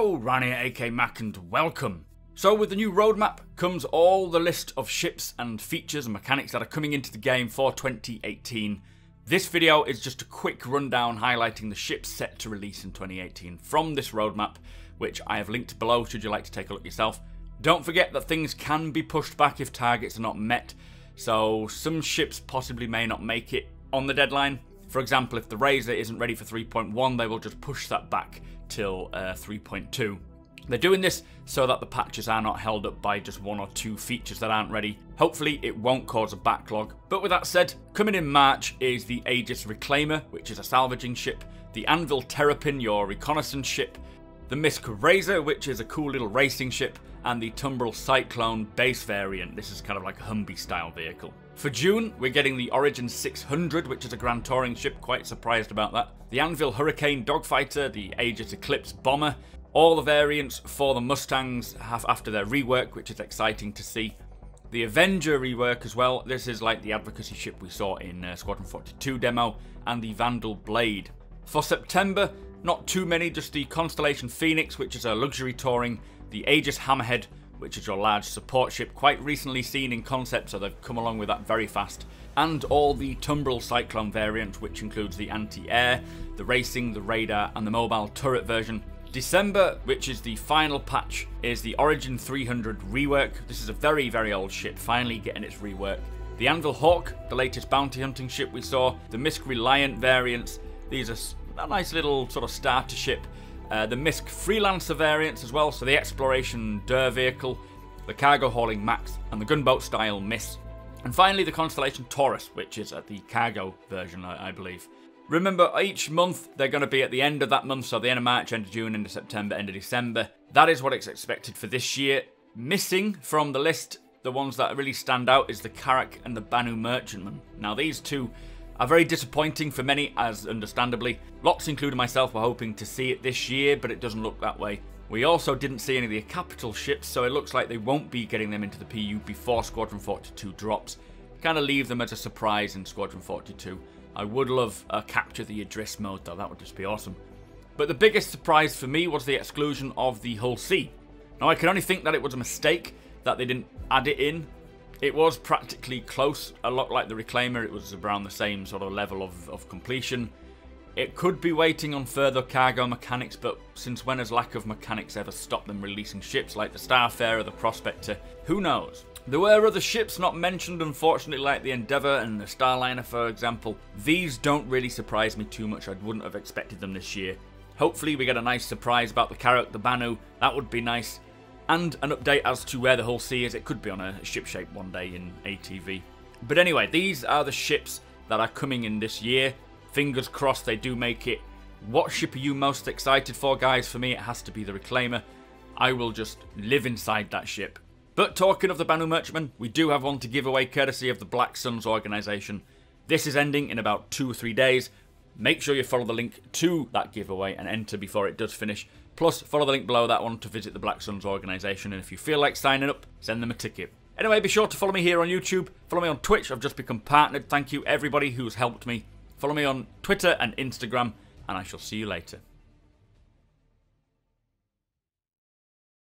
Hello, Rani aka Mac, and welcome. So with the new roadmap comes all the list of ships and features and mechanics that are coming into the game for 2018. This video is just a quick rundown highlighting the ships set to release in 2018 from this roadmap, which I have linked below should you like to take a look yourself. Don't forget that things can be pushed back if targets are not met, so some ships possibly may not make it on the deadline. For example, if the Razor isn't ready for 3.1, they will just push that back till 3.2. They're doing this so that the patches are not held up by just one or two features that aren't ready. Hopefully it won't cause a backlog. But with that said, coming in March is the Aegis Reclaimer, which is a salvaging ship, the Anvil Terrapin, your reconnaissance ship, the Misk Razor, which is a cool little racing ship, and the Tumbril Cyclone base variant. This is kind of like a Humvee style vehicle. For June, we're getting the Origin 600, which is a Grand Touring ship, quite surprised about that. The Anvil Hurricane Dogfighter, the Aegis Eclipse Bomber, all the variants for the Mustangs have after their rework, which is exciting to see. The Avenger rework as well, this is like the advocacy ship we saw in Squadron 42 demo, and the Vandal Blade. For September, not too many, just the Constellation Phoenix, which is a luxury touring, the Aegis Hammerhead, which is your large support ship, quite recently seen in concept, so they've come along with that very fast, and all the Tumbril Cyclone variant, which includes the anti-air, the racing, the radar, and the mobile turret version. December, which is the final patch, is the Origin 300 rework. This is a very, very old ship, finally getting its rework. The Anvil Hawk, the latest bounty hunting ship we saw, the Misk Reliant variants, these are a nice little sort of starter ship. The Misk Freelancer variants as well, so the Exploration Der vehicle, the Cargo Hauling Max, and the Gunboat Style Miss. And finally the Constellation Taurus, which is at the cargo version, I believe. Remember, each month they're going to be at the end of that month, so the end of March, end of June, end of September, end of December. That is what is expected for this year. Missing from the list, the ones that really stand out, is the Karak and the Banu Merchantman. Now these two are very disappointing for many, as understandably. Lots, including myself, were hoping to see it this year, but it doesn't look that way. We also didn't see any of the capital ships, so it looks like they won't be getting them into the PU before Squadron 42 drops. Kind of leave them as a surprise in Squadron 42. I would love a Capture the Idris mode though, that would just be awesome. But the biggest surprise for me was the exclusion of the Hull C. Now I can only think that it was a mistake that they didn't add it in. It was practically close, a lot like the Reclaimer, it was around the same sort of level of completion. It could be waiting on further cargo mechanics, but since when has lack of mechanics ever stopped them releasing ships like the Starfarer, the Prospector? Who knows? There were other ships not mentioned, unfortunately, like the Endeavour and the Starliner, for example. These don't really surprise me too much. I wouldn't have expected them this year. Hopefully we get a nice surprise about the Karak, the Banu. That would be nice. And an update as to where the Hull C is. It could be on a ship shape one day in ATV. But anyway, these are the ships that are coming in this year. Fingers crossed they do make it. What ship are you most excited for, guys? For me, it has to be the Reclaimer. I will just live inside that ship. But talking of the Banu Merchantman, we do have one to give away courtesy of the Black Suns organisation. This is ending in about 2 or 3 days. Make sure you follow the link to that giveaway and enter before it does finish. Plus, follow the link below that one to visit the Black Suns organisation, and if you feel like signing up, send them a ticket. Anyway, be sure to follow me here on YouTube, follow me on Twitch, I've just become partnered. Thank you everybody who's helped me. Follow me on Twitter and Instagram, and I shall see you later.